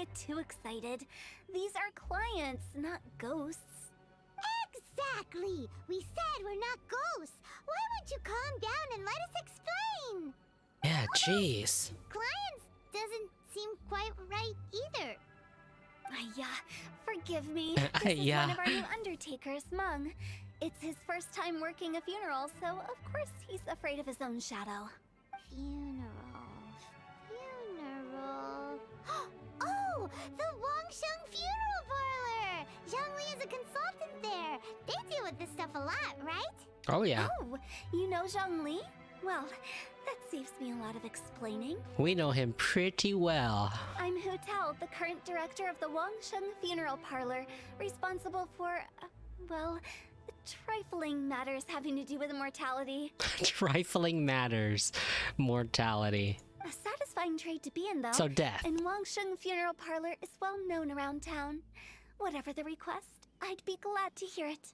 get too excited. These are clients, not ghosts. Exactly! We said we're not ghosts! Why won't you calm down and let us explain? Yeah, jeez. Clients doesn't seem quite right either. Yeah, forgive me. This is Yeah. one of our new undertakers, Mung. It's his first time working a funeral, so of course he's afraid of his own shadow. Funeral. Oh! The Wangsheng Funeral Parlor! Zhongli is a consultant there. They deal with this stuff a lot, right? Oh yeah. Oh, you know Zhongli? Well, that saves me a lot of explaining. We know him pretty well. I'm Hu Tao, the current director of the Wangsheng Funeral Parlor, responsible for, well, trifling matters having to do with immortality. Trifling matters. Mortality. A satisfying trade to be in, though. So death. And Wangsheng Funeral Parlor is well known around town. Whatever the request, I'd be glad to hear it.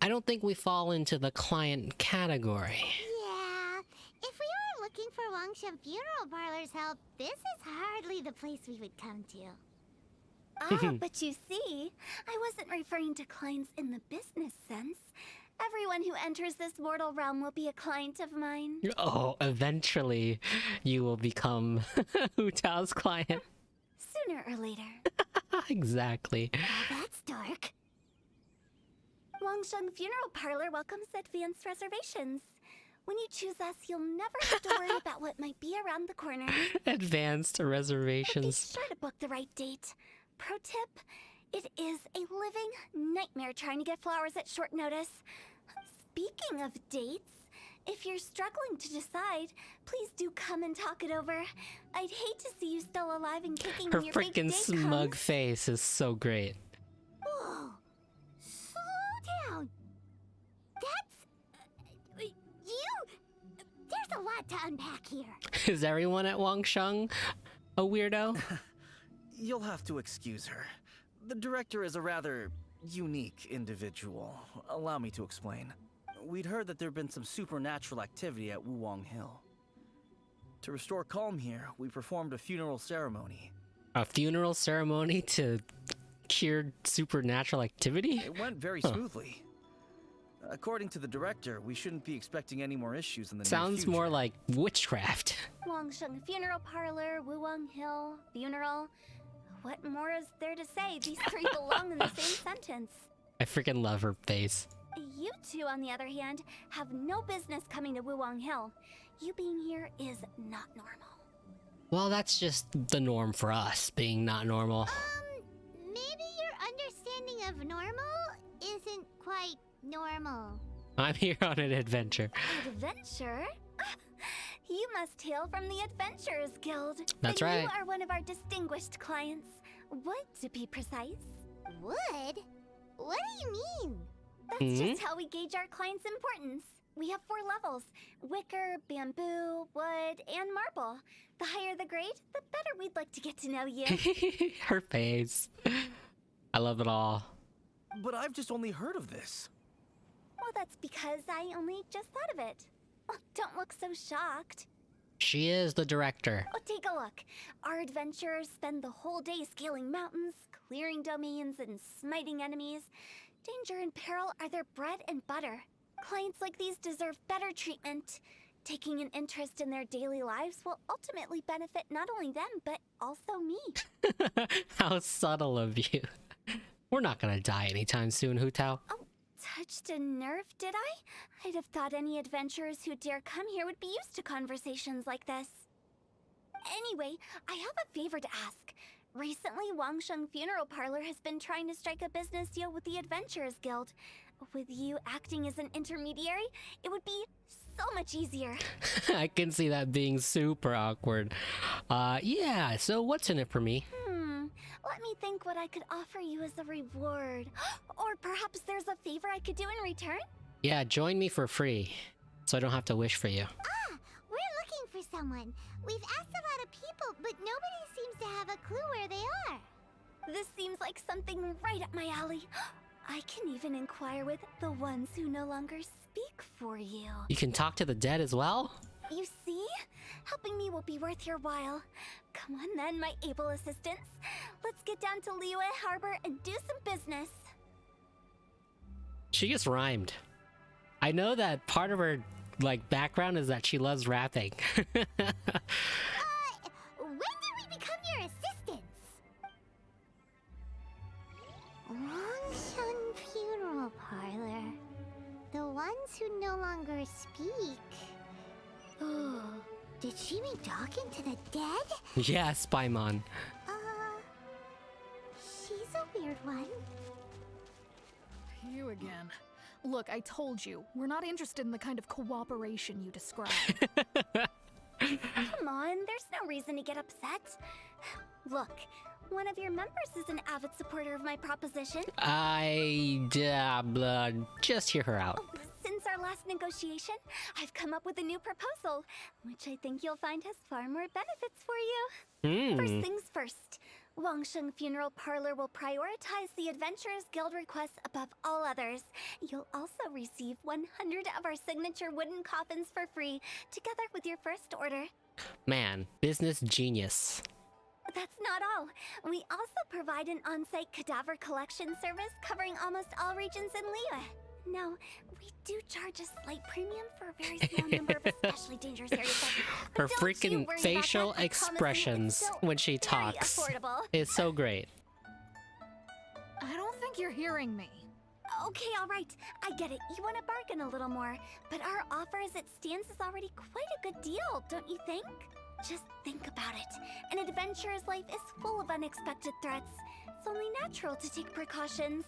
I don't think we fall into the client category. Yeah. If we were looking for Wangsheng Funeral Parlor's help, this is hardly the place we would come to. Ah, but you see, I wasn't referring to clients in the business sense. Everyone who enters this mortal realm will be a client of mine. Oh, eventually you will become Hu Tao's client. Sooner or later. Exactly. Oh, that's dark. Wangsheng Funeral Parlor welcomes advanced reservations. When you choose us, you'll never have to worry about what might be around the corner. Advanced But be reservations. sure to book the right date. Pro tip, it is a living nightmare trying to get flowers at short notice. Speaking of dates, if you're struggling to decide, please do come and talk it over. I'd hate to see you still alive and kicking Her when your big freaking date smug comes. face is so great. Whoa! Slow down! That's... you... There's a lot to unpack here. Is everyone at Wangsheng a weirdo? You'll have to excuse her. The director is a rather unique individual. Allow me to explain. We'd heard that there'd been some supernatural activity at Wuwang Hill. To restore calm here, we performed a funeral ceremony. A funeral ceremony to cure supernatural activity? It went very smoothly. According to the director, we shouldn't be expecting any more issues in the near Sounds future. more like witchcraft. Wangsheng Funeral Parlor, Wuwang Hill, funeral. What more is there to say? These three belong in the same sentence. I freaking love her face. You two, on the other hand, have no business coming to Wuwang Hill. You being here is not normal. Well, that's just the norm for us, being not normal. Maybe your understanding of normal isn't quite normal. I'm here on an adventure. Adventure? You must hail from the Adventurers Guild. That's Then right. You are one of our distinguished clients. Wood, to be precise. Wood? What do you mean? That's just how we gauge our clients' importance. We have 4 levels: wicker, bamboo, wood, and marble. The higher the grade, the better we'd like to get to know you. Her face. I love it all. But I've just only heard of this. Well, that's because I only just thought of it. Oh, don't look so shocked. She is the director. Oh, take a look. Our adventurers spend the whole day scaling mountains, clearing domains, and smiting enemies. Danger and peril are their bread and butter. Clients like these deserve better treatment. Taking an interest in their daily lives will ultimately benefit not only them, but also me. How subtle of you. We're not gonna die anytime soon, Hu Tao. Oh, touched a nerve, did I? I'd have thought any adventurers who dare come here would be used to conversations like this. Anyway, I have a favor to ask. Recently, Wangsheng Funeral Parlor has been trying to strike a business deal with the Adventurers Guild. With you acting as an intermediary, it would be so much easier. I can see that being super awkward. Yeah, so what's in it for me? Let me think what I could offer you as a reward. Or perhaps there's a favor I could do in return? Yeah, join me for free, so I don't have to wish for you. We're looking for someone. We've asked a lot of people, but nobody seems to have a clue where they are. This seems like something right up my alley. I can even inquire with the ones who no longer speak for you. You can talk to the dead as well? You see? Helping me will be worth your while. Come on then, my able assistants. let's get down to Liyue Harbor and do some business. She just rhymed. I know that part of her like background is that she loves rapping. When did we become your assistants? Wangshan Funeral Parlor. The ones who no longer speak. Oh, did she mean talking to the dead? Yeah, Spymon. She's a weird one. You again. Look, I told you, we're not interested in the kind of cooperation you describe. Come on, there's no reason to get upset. Look, one of your members is an avid supporter of my proposition. Just hear her out. Oh, since our last negotiation, I've come up with a new proposal, which I think you'll find has far more benefits for you. First things first, Wangsheng Funeral Parlor will prioritize the Adventurers Guild requests above all others. You'll also receive 100 of our signature wooden coffins for free, together with your first order. Man, business genius. That's not all. We also provide an on-site cadaver collection service covering almost all regions in Liyue. Now, we do charge a slight premium for a very small number of especially dangerous areas. Her Don't you freaking worry facial about that. I promise you, expressions it's still when she very talks affordable. is so great. I don't think you're hearing me. Okay, all right. I get it. You want to bargain a little more, but our offer as it stands is already quite a good deal, don't you think? Just think about it. An adventurer's life is full of unexpected threats. It's only natural to take precautions.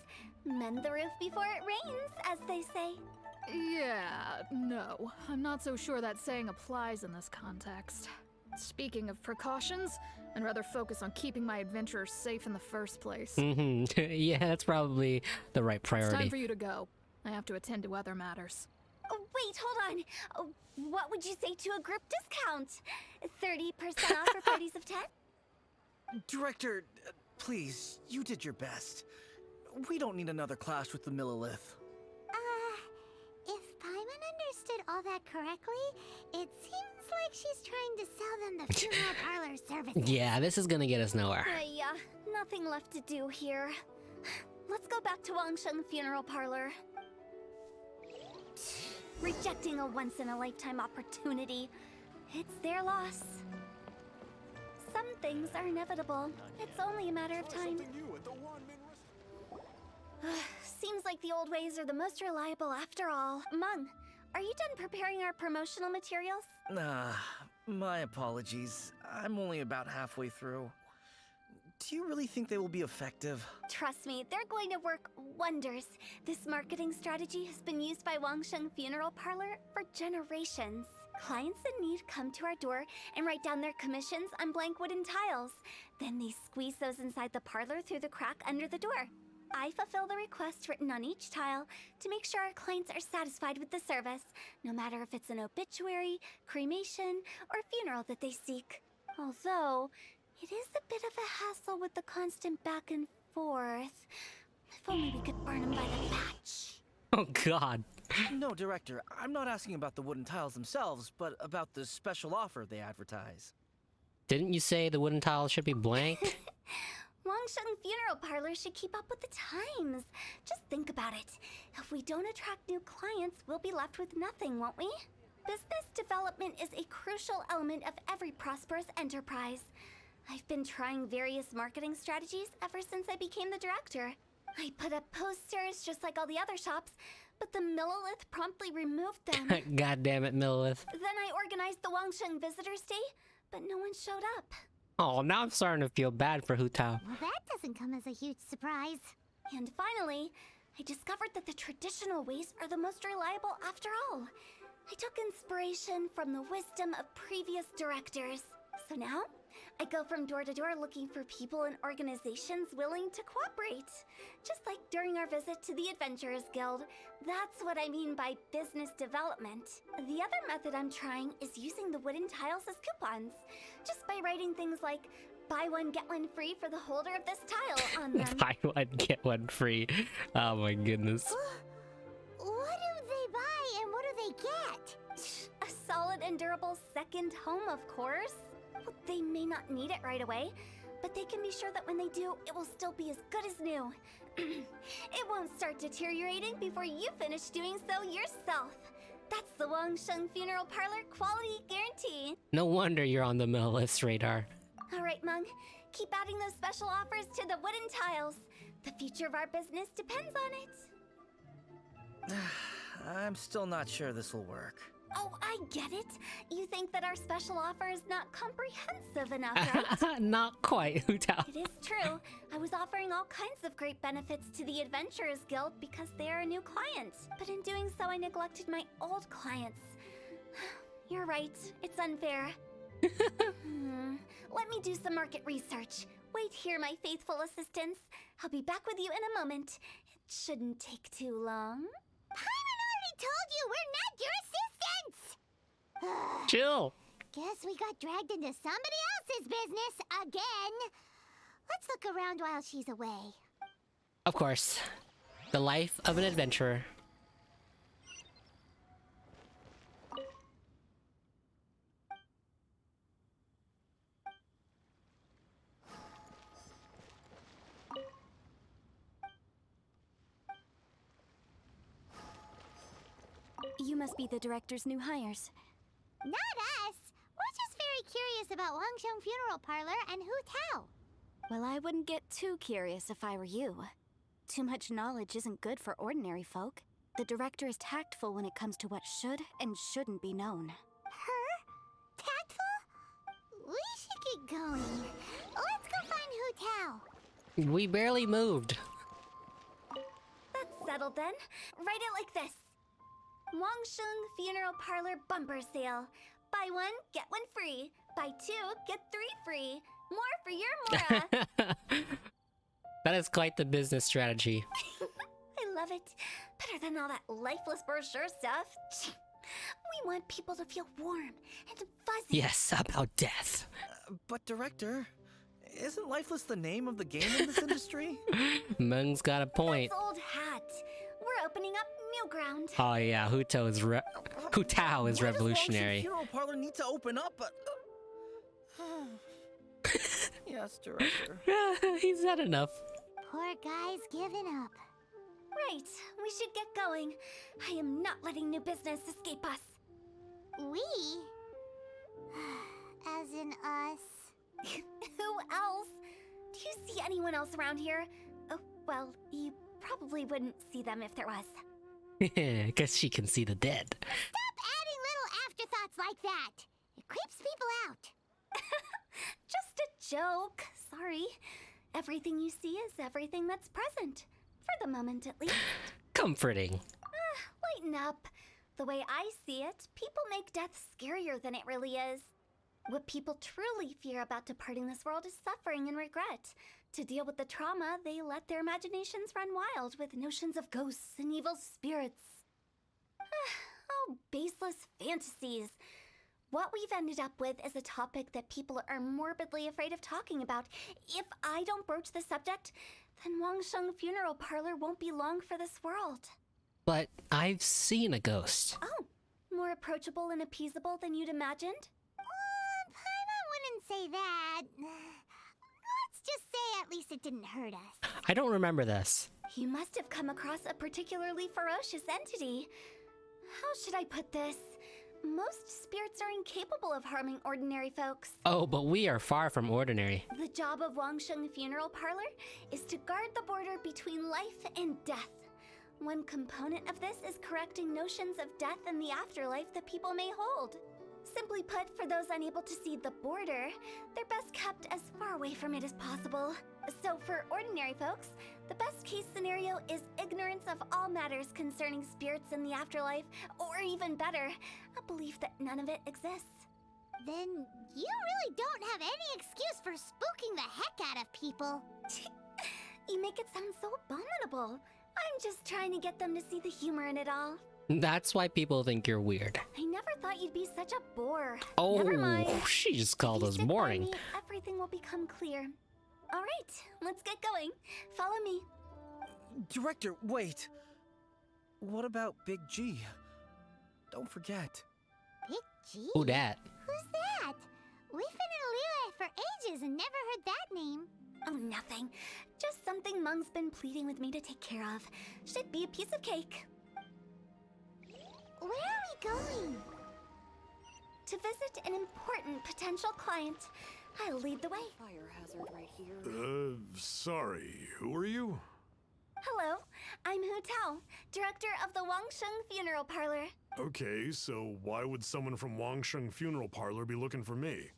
Mend the roof before it rains, as they say. Yeah, no. I'm not so sure that saying applies in this context. Speaking of precautions, I'd rather focus on keeping my adventurers safe in the first place. Yeah, that's probably the right It's time priority. for you to go. I have to attend to other matters. Oh, wait, hold on. Oh, what would you say to a group discount? 30% off for parties of 10? Director, please, you did your best. We don't need another clash with the Millilith. If Paimon understood all that correctly, it seems like she's trying to sell them the funeral parlor services. Yeah, this is gonna get us nowhere. Yeah, nothing left to do here. Let's go back to Wangsheng Funeral Parlor. Rejecting a once-in-a-lifetime opportunity. It's their loss. Some things are inevitable. It's only a matter of time. Seems like the old ways are the most reliable after all. Mung, are you done preparing our promotional materials? My apologies. I'm only about halfway through. Do you really think they will be effective? Trust me, they're going to work wonders. This marketing strategy has been used by Wangsheng Funeral Parlor for generations. Clients in need come to our door and write down their commissions on blank wooden tiles. Then they squeeze those inside the parlor through the crack under the door. I fulfill the requests written on each tile to make sure our clients are satisfied with the service, no matter if it's an obituary, cremation, or funeral that they seek. Although, it is a bit of a hassle with the constant back and forth. If only we could burn them by the batch. Oh god. No, Director, I'm not asking about the wooden tiles themselves, but about the special offer they advertise. Didn't you say the wooden tile should be blank? Wangsheng Funeral Parlor should keep up with the times. Just think about it. If we don't attract new clients, we'll be left with nothing, won't we? Business development is a crucial element of every prosperous enterprise. I've been trying various marketing strategies ever since I became the director. I put up posters just like all the other shops, but the Millilith promptly removed them. God damn it, Millilith. Then I organized the Wangsheng Visitors Day, but no one showed up. Oh, now I'm starting to feel bad for Hu Tao. Well, that doesn't come as a huge surprise. And finally, I discovered that the traditional ways are the most reliable after all. I took inspiration from the wisdom of previous directors. So now, I go from door to door looking for people and organizations willing to cooperate. Just like during our visit to the Adventurers Guild. That's what I mean by business development. The other method I'm trying is using the wooden tiles as coupons. Just by writing things like, buy one, get one free for the holder of this tile on them. Buy one, get one free. Oh my goodness. What do they buy and what do they get? A solid and durable second home, of course. Well, they may not need it right away, but they can be sure that when they do, it will still be as good as new. It won't start deteriorating before you finish doing so yourself. That's the Wangsheng Funeral Parlor quality guarantee. No wonder you're on the mill list radar. All right, Mung. Keep adding those special offers to the wooden tiles. The future of our business depends on it. I'm still not sure this will work. Oh, I get it. You think that our special offer is not comprehensive enough, right? Not quite, Hu Tao. It is true. I was offering all kinds of great benefits to the Adventurers Guild because they are a new client. But in doing so, I neglected my old clients. You're right. It's unfair. Let me do some market research. Wait here, my faithful assistants. I'll be back with you in a moment. It shouldn't take too long. Paimon already told you we're not your assistants! Chill. Guess we got dragged into somebody else's business again. Let's look around while she's away. Of course. The life of an adventurer. You must be the director's new hires. Not us. We're just very curious about Wangsheng Funeral Parlor and Hu Tao. Well, I wouldn't get too curious if I were you. Too much knowledge isn't good for ordinary folk. The director is tactful when it comes to what should and shouldn't be known. Her? Tactful? We should get going. Let's go find Hu Tao. We barely moved. That's settled then. Write it like this. Wangsheng Funeral Parlor Bumper Sale. Buy one, get one free. Buy two, get three free. More for your Mora. That is quite the business strategy. I love it. Better than all that lifeless brochure stuff. We want people to feel warm and fuzzy. Yes, about death. But Director, isn't Lifeless the name of the game in this industry? Mung's got a point. That's old hat. We're opening up new ground. Oh yeah, Hu Tao is revolutionary. Why does Wangsheng Funeral Parlor need to open up? Yes, Director. He's had enough. Poor guy's given up. Right, we should get going. I am not letting new business escape us. We? As in us. Who else? Do you see anyone else around here? Oh, well, you probably wouldn't see them if there was. Guess she can see the dead. Stop adding little afterthoughts like that. It creeps people out. Just a joke. Sorry. Everything you see is everything that's present. For the moment, at least. Comforting. Lighten up. The way I see it, people make death scarier than it really is. What people truly fear about departing this world is suffering and regret. To deal with the trauma, they let their imaginations run wild with notions of ghosts and evil spirits. Oh, baseless fantasies. What we've ended up with is a topic that people are morbidly afraid of talking about. If I don't broach the subject, then Wangsheng Funeral Parlor won't be long for this world. But I've seen a ghost. Oh, more approachable and appeasable than you'd imagined? Paimon wouldn't say that. Let's just say at least it didn't hurt us. I don't remember this. You must have come across a particularly ferocious entity. How should I put this? Most spirits are incapable of harming ordinary folks. Oh, but we are far from ordinary. The job of Wangsheng Funeral Parlor is to guard the border between life and death. One component of this is correcting notions of death and the afterlife that people may hold. Simply put, for those unable to see the border, they're best kept as far away from it as possible. So for ordinary folks, the best case scenario is ignorance of all matters concerning spirits in the afterlife, or even better, a belief that none of it exists. Then you really don't have any excuse for spooking the heck out of people. You make it sound so abominable. I'm just trying to get them to see the humor in it all. That's why people think you're weird. I never thought you'd be such a bore. Oh, Never mind. she just called If you us stick by boring. me, everything will become clear. All right, let's get going. Follow me. Director, wait. What about Big G? Don't forget. Big G? Who dat? Who's that? We've been in Liyue for ages and never heard that name. Oh, nothing. Just something Mung's been pleading with me to take care of. Should be a piece of cake. Where are we going? To visit an important potential client. I'll lead the way. Fire hazard right here. Sorry, who are you? Hello, I'm Hu Tao, director of the Wangsheng Funeral Parlor. Okay, so why would someone from Wangsheng Funeral Parlor be looking for me?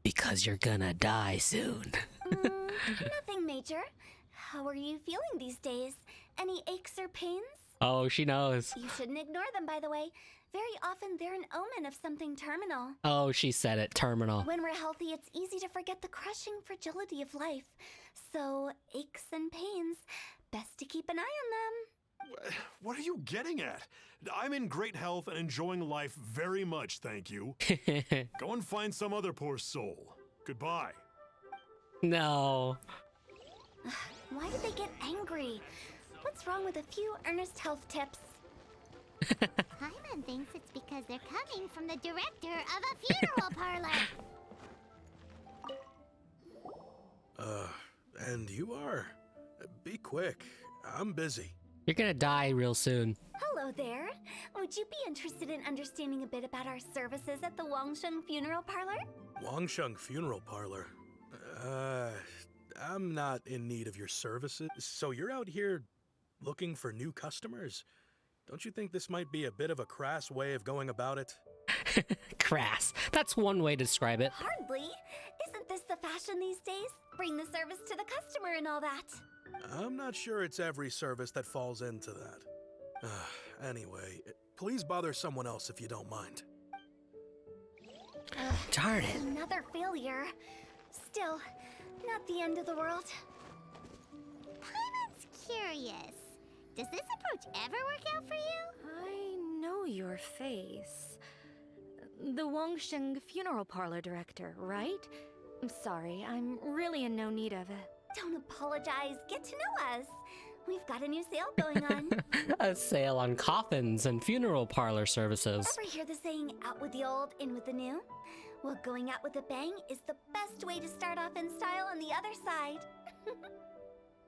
Because you're gonna die soon. Nothing major. How are you feeling these days? Any aches or pains? Oh, she knows. You shouldn't ignore them, by the way. Very often they're an omen of something terminal. Oh, she said it. Terminal. When we're healthy, it's easy to forget the crushing fragility of life. So, aches and pains, best to keep an eye on them. What are you getting at? I'm in great health and enjoying life very much, thank you. Go and find some other poor soul. Goodbye. No. Why did they get angry? What's wrong with a few earnest health tips? Paimon thinks it's because they're coming from the director of a funeral parlor. And you are? Be quick. I'm busy. You're gonna die real soon. Hello there. Would you be interested in understanding a bit about our services at the Wangsheng Funeral Parlor? Wangsheng Funeral Parlor. I'm not in need of your services. So you're out here looking for new customers? Don't you think this might be a bit of a crass way of going about it? Crass. That's one way to describe it. Hardly. Isn't this the fashion these days? Bring the service to the customer and all that. I'm not sure it's every service that falls into that. Anyway, please bother someone else if you don't mind. Darn it. Another failure. Still, not the end of the world. Paimon's curious. Does this approach ever work out for you? I know your face. The Wangsheng Funeral Parlor director, right? I'm sorry, I'm really in no need of it. Don't apologize. Get to know us. We've got a new sale going on. A sale on coffins and funeral parlor services. Ever hear the saying, out with the old, in with the new? Well, going out with a bang is the best way to start off in style on the other side.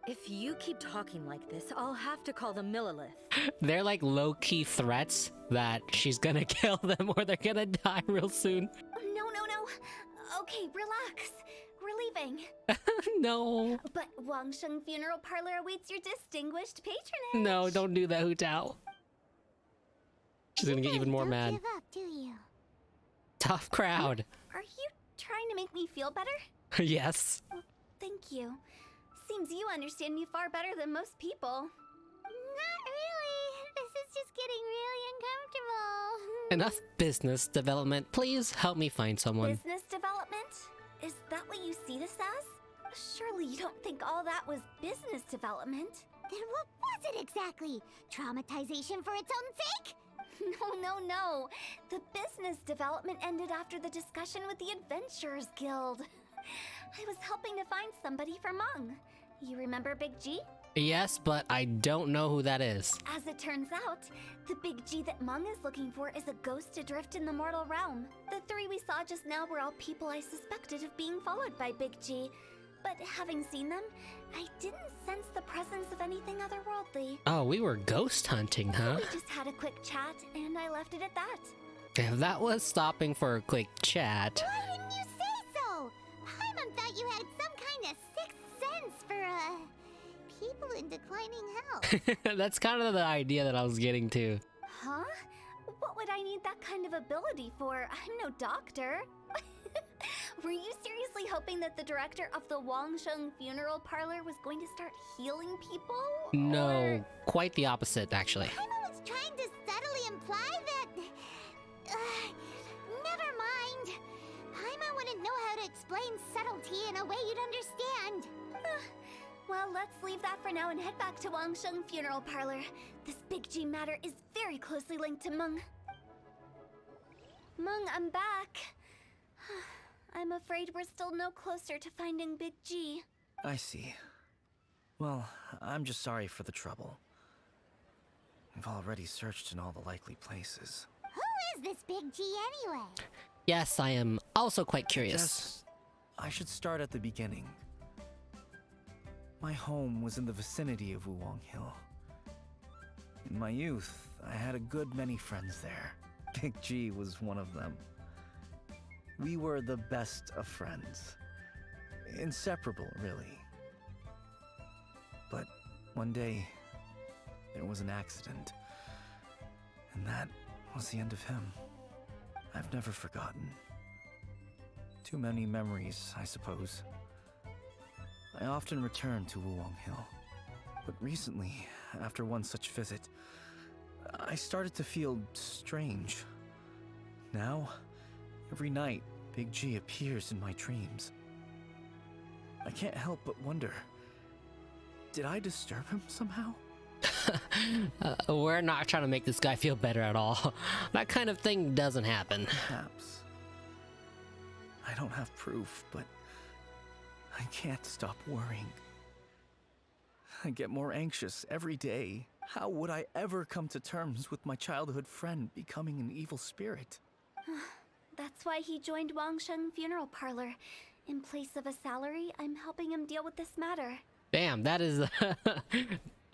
If you keep talking like this, I'll have to call the Millilith. They're like low-key threats that she's gonna kill them or they're gonna die real soon. No. Okay, relax. We're leaving. No. But Wangsheng Funeral Parlor awaits your distinguished patronage. No, don't do that, Hu Tao. She's gonna get even more Don't mad. give up, do you? Tough crowd. Are you trying to make me feel better? Yes. Thank you. Seems you understand me far better than most people. Not really. This is just getting really uncomfortable. Enough business development. Please help me find someone. Business development? Is that what you see this as? Surely you don't think all that was business development. Then what was it exactly? Traumatization for its own sake? No. The business development ended after the discussion with the Adventurers Guild. I was helping to find somebody for Mung. You remember Big G? Yes, but I don't know who that is. As it turns out, the Big G that Mung is looking for is a ghost adrift in the mortal realm. The three we saw just now were all people I suspected of being followed by Big G. But having seen them, I didn't sense the presence of anything otherworldly. Oh, we were ghost hunting, huh? We just had a quick chat, and I left it at that. If that was stopping for a quick chat. Why didn't you say so? Paimon thought you had some kind of sixth sense for, people in declining health. That's kind of the idea that I was getting to. Huh? What would I need that kind of ability for? I'm no doctor. Were you seriously hoping that the director of the Wangsheng Funeral Parlor was going to start healing people? No, Or... quite the opposite, actually. Paimon was trying to subtly imply that... never mind. Paimon wouldn't know how to explain subtlety in a way you'd understand. Well, let's leave that for now and head back to Wangsheng Funeral Parlor. This Big G matter is very closely linked to Mung. Mung, I'm back. I'm afraid we're still no closer to finding Big G. I see. Well, I'm just sorry for the trouble. We've already searched in all the likely places. Who is this Big G anyway? Yes, I am also quite curious. Guess I should start at the beginning. My home was in the vicinity of Wulong Hill. In my youth, I had a good many friends there. Big G was one of them. We were the best of friends. Inseparable, really. But one day, there was an accident. And that was the end of him. I've never forgotten. Too many memories, I suppose. I often return to Wulong Hill. But recently, after one such visit, I started to feel strange. Now, every night, Big G appears in my dreams. I can't help but wonder, did I disturb him somehow? We're not trying to make this guy feel better at all. That kind of thing doesn't happen. Perhaps. I don't have proof, but I can't stop worrying. I get more anxious every day. How would I ever come to terms with my childhood friend becoming an evil spirit? That's why he joined Wangsheng Funeral Parlor. In place of a salary, I'm helping him deal with this matter. Damn, that is...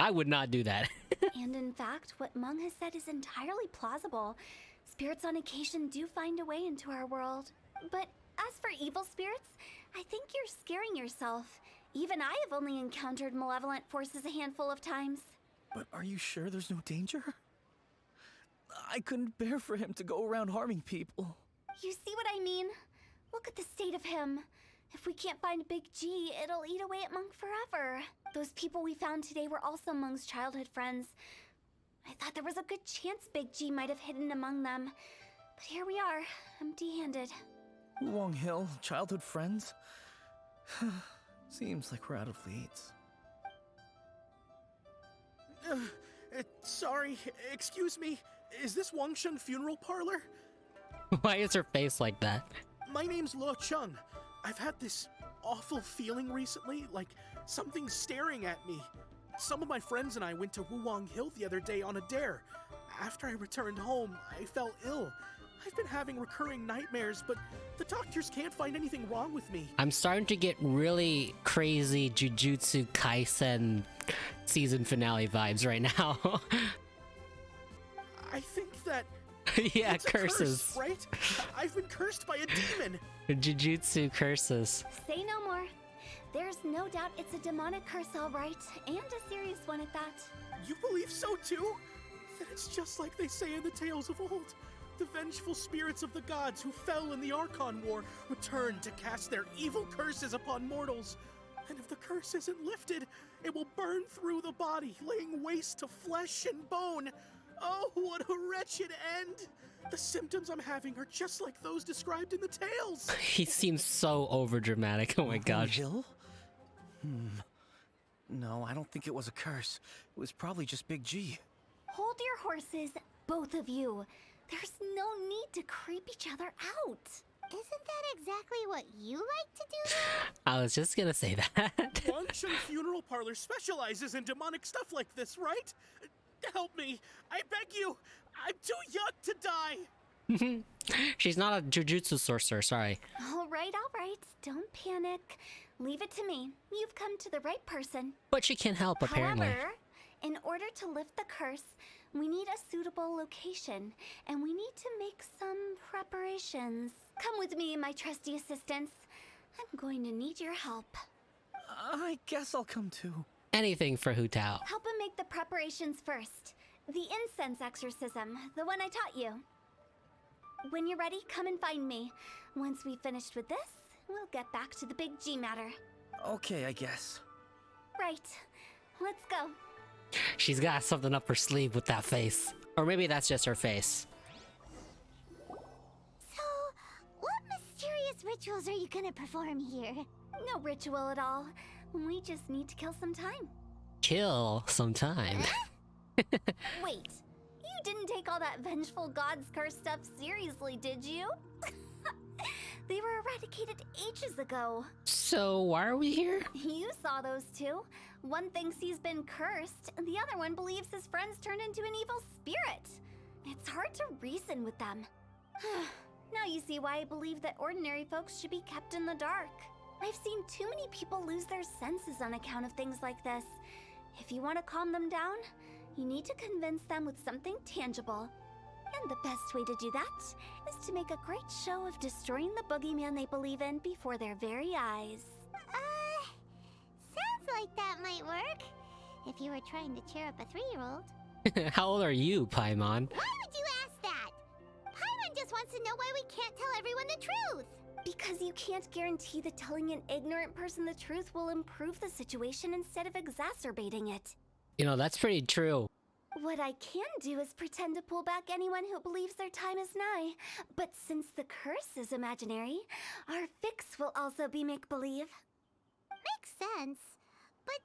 I would not do that. And in fact, what Meng has said is entirely plausible. Spirits on occasion do find a way into our world. But as for evil spirits, I think you're scaring yourself. Even I have only encountered malevolent forces a handful of times. But are you sure there's no danger? I couldn't bear for him to go around harming people. You see what I mean? Look at the state of him. If we can't find Big G, it'll eat away at Monk forever. Those people we found today were also Monk's childhood friends. I thought there was a good chance Big G might have hidden among them. But here we are, empty-handed. Wulong Hill, childhood friends? Seems like we're out of leads. Sorry, excuse me. Is this Wangsheng Funeral Parlor? Why is her face like that? My name's Lo Chung. I've had this awful feeling recently, like something's staring at me. Some of my friends and I went to Wulong Hill the other day on a dare. After I returned home, I fell ill. I've been having recurring nightmares, but the doctors can't find anything wrong with me. I'm starting to get really crazy Jujutsu Kaisen season finale vibes right now. I think that yeah, it's a curses. curse, right? I've been cursed by a demon. Jujutsu curses. Say no more. There's no doubt it's a demonic curse, all right, and a serious one at that. You believe so too? Then it's just like they say in the tales of old. The vengeful spirits of the gods who fell in the Archon War return to cast their evil curses upon mortals. And if the curse isn't lifted, it will burn through the body, laying waste to flesh and bone. Oh, what a wretched end! The symptoms I'm having are just like those described in the tales. He seems so overdramatic. Oh my gosh. Hill? No, I don't think it was a curse. It was probably just Big G. Hold your horses, both of you. There's no need to creep each other out. Isn't that exactly what you like to do? I was just gonna say that. Wangsheng Funeral Parlor specializes in demonic stuff like this, right? Help me! I beg you! I'm too young to die! She's not a Jujutsu sorcerer, sorry. All right, don't panic. Leave it to me. You've come to the right person. But she can help, apparently. However, in order to lift the curse, we need a suitable location, and we need to make some preparations. Come with me, my trusty assistants. I'm going to need your help. I guess I'll come too. Anything for Hu Tao. Help him make the preparations first. The incense exorcism, the one I taught you. When you're ready, come and find me. Once we've finished with this, we'll get back to the Big G matter. Okay, I guess. Right. Let's go. She's got something up her sleeve with that face. Or maybe that's just her face. So, what mysterious rituals are you gonna perform here? No ritual at all. We just need to kill some time. Kill some time. Wait, you didn't take all that vengeful god's curse stuff seriously, did you? They were eradicated ages ago. So why are we here? You saw those two. One thinks he's been cursed, and the other one believes his friends turned into an evil spirit. It's hard to reason with them. Now you see why I believe that ordinary folks should be kept in the dark. I've seen too many people lose their senses on account of things like this. If you want to calm them down, you need to convince them with something tangible. And the best way to do that is to make a great show of destroying the boogeyman they believe in before their very eyes. Sounds like that might work. If you were trying to cheer up a 3-year-old. How old are you, Paimon? Why would you ask that? Paimon just wants to know why we can't tell everyone the truth. Because you can't guarantee that telling an ignorant person the truth will improve the situation instead of exacerbating it. You know, that's pretty true. What I can do is pretend to pull back anyone who believes their time is nigh. But since the curse is imaginary, our fix will also be make-believe. Makes sense. But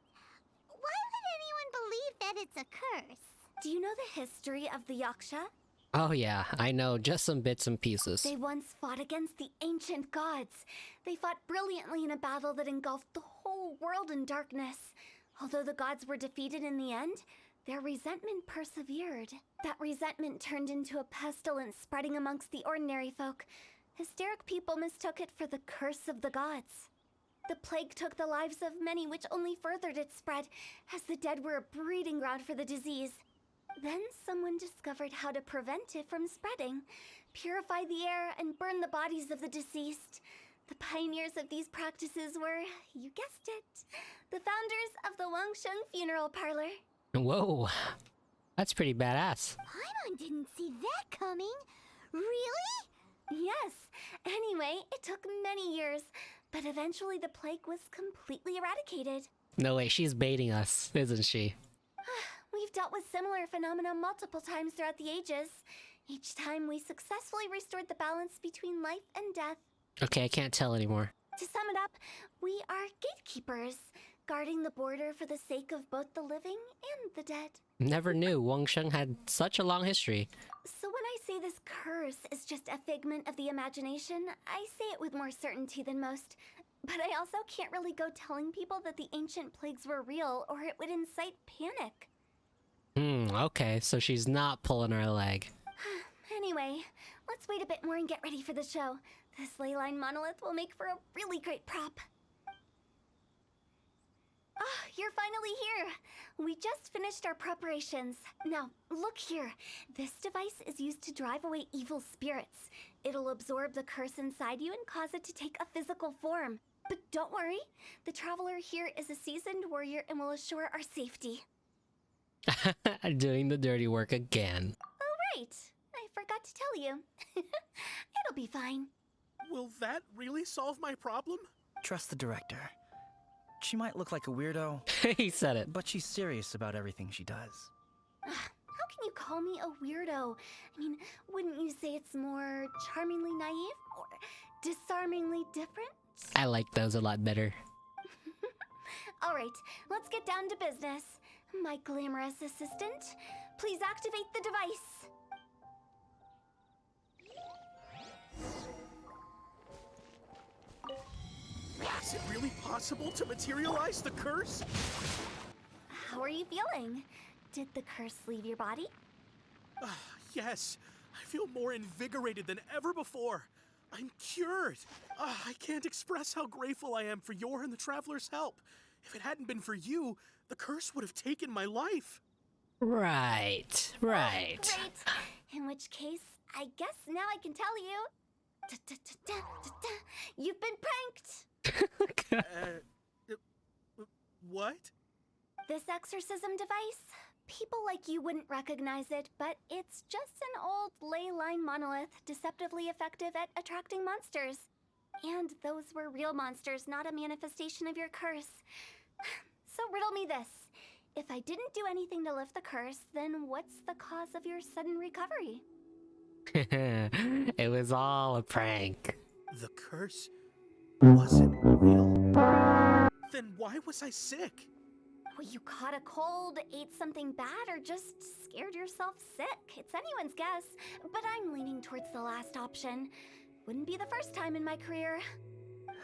why would anyone believe that it's a curse? Do you know the history of the Yaksha? Oh yeah, I know just some bits and pieces. They once fought against the ancient gods. They fought brilliantly in a battle that engulfed the whole world in darkness. Although the gods were defeated in the end, their resentment persevered. That resentment turned into a pestilence spreading amongst the ordinary folk. Hysteric people mistook it for the curse of the gods. The plague took the lives of many, which only furthered its spread, as the dead were a breeding ground for the disease. Then someone discovered how to prevent it from spreading, purify the air, and burn the bodies of the deceased. The pioneers of these practices were, you guessed it, the founders of the Wangsheng Funeral Parlor. Whoa, that's pretty badass. Paimon didn't see that coming. Really? Yes. Anyway, it took many years, but eventually the plague was completely eradicated. No way, she's baiting us, isn't she? We've dealt with similar phenomena multiple times throughout the ages. Each time we successfully restored the balance between life and death. Okay, I can't tell anymore. To sum it up, we are gatekeepers, guarding the border for the sake of both the living and the dead. Never knew Wangsheng had such a long history. So when I say this curse is just a figment of the imagination, I say it with more certainty than most. But I also can't really go telling people that the ancient plagues were real, or it would incite panic. Okay, so she's not pulling our leg. Anyway, let's wait a bit more and get ready for the show. This leyline monolith will make for a really great prop. Ah, you're finally here! We just finished our preparations. Now, look here. This device is used to drive away evil spirits. It'll absorb the curse inside you and cause it to take a physical form. But don't worry, the traveler here is a seasoned warrior and will assure our safety. Doing the dirty work again. Oh, right. I forgot to tell you. It'll be fine. Will that really solve my problem? Trust the director. She might look like a weirdo, He said it. but she's serious about everything she does. How can you call me a weirdo? I mean, wouldn't you say it's more charmingly naive or disarmingly different? I like those a lot better. All right, let's get down to business. My glamorous assistant, please activate the device. Is it really possible to materialize the curse? How are you feeling? Did the curse leave your body? Yes. I feel more invigorated than ever before. I'm cured. I can't express how grateful I am for your and the Traveler's help. If it hadn't been for you, the curse would have taken my life. Right. Great. In which case, I guess now I can tell you. You've been pranked. What? This exorcism device, people like you wouldn't recognize it, but it's just an old ley line monolith deceptively effective at attracting monsters. And those were real monsters, not a manifestation of your curse. So riddle me this. If I didn't do anything to lift the curse, then what's the cause of your sudden recovery? It was all a prank. The curse wasn't real. Then why was I sick? Well, you caught a cold, ate something bad, or just scared yourself sick. It's anyone's guess, but I'm leaning towards the last option. Wouldn't be the first time in my career.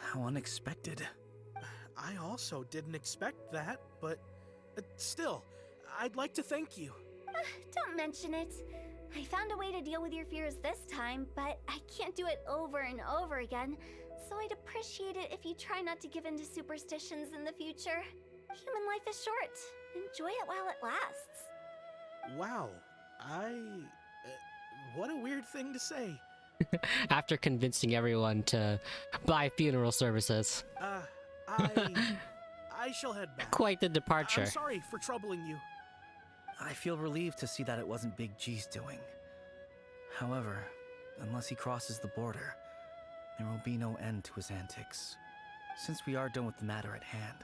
How unexpected. I also didn't expect that, but still, I'd like to thank you. Don't mention it. I found a way to deal with your fears this time, but I can't do it over and over again, so I'd appreciate it if you try not to give in to superstitions in the future. Human life is short. Enjoy it while it lasts. Wow. What a weird thing to say. After convincing everyone to buy funeral services. I shall head back. Quite the departure. I'm sorry for troubling you. I feel relieved to see that it wasn't Big G's doing. However, unless he crosses the border, there will be no end to his antics. Since we are done with the matter at hand,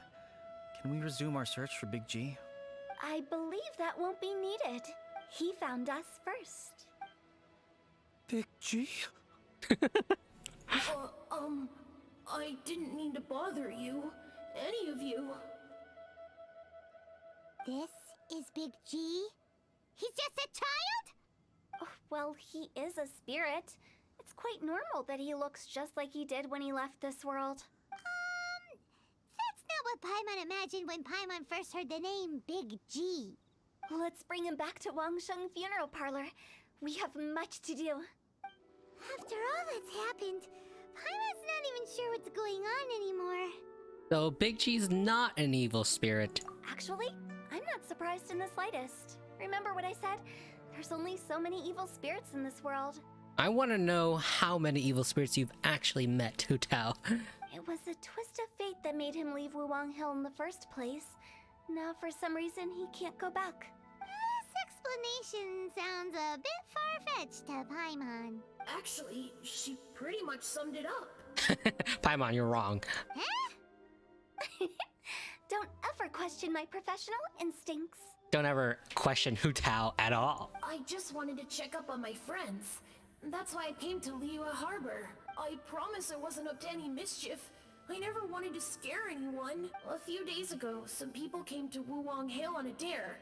can we resume our search for Big G? I believe that won't be needed. He found us first. Big G? I didn't mean to bother you. Any of you. This is Big G? He's just a child? Oh, well, he is a spirit. It's quite normal that he looks just like he did when he left this world. That's not what Paimon imagined when Paimon first heard the name Big G. Let's bring him back to Wangsheng Funeral Parlor. We have much to do. After all that's happened, Paimon's not even sure what's going on anymore. So Big G's not an evil spirit. Actually, I'm not surprised in the slightest. Remember what I said? There's only so many evil spirits in this world. I want to know how many evil spirits you've actually met, Hu Tao. It was a twist of fate that made him leave Wuwang Hill in the first place. Now, for some reason, he can't go back. This explanation sounds a bit far-fetched to Paimon. Actually, she pretty much summed it up. Paimon, you're wrong. Huh? Don't ever question my professional instincts. Don't ever question Hu Tao at all. I just wanted to check up on my friends. That's why I came to Liyue Harbor. I promise I wasn't up to any mischief. I never wanted to scare anyone. A few days ago, some people came to Wuwang Hill on a dare.